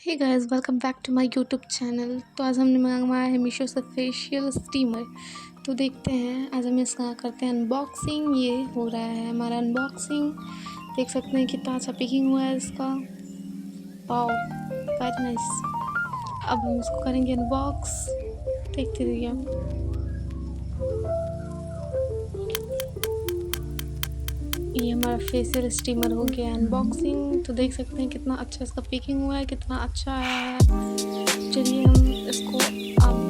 Hey guys welcome back to my YouTube channel. तो आज हमने मंगवाया है मीशो से फेशियल स्टीमर। तो देखते हैं आज हम इसका करते हैं अनबॉक्सिंग। ये हो रहा है हमारा अनबॉक्सिंग। देख सकते हैं कितना अच्छा पैकिंग हुआ है इसका। Wow very nice. अब हम इसको करेंगे अनबॉक्स। देखते रहिए। ये हमारा फेशियल स्टीमर हो गया अनबॉक्सिंग। तो देख सकते हैं कितना अच्छा इसका पैकिंग हुआ है, कितना अच्छा आया है। चलिए हम इसको अब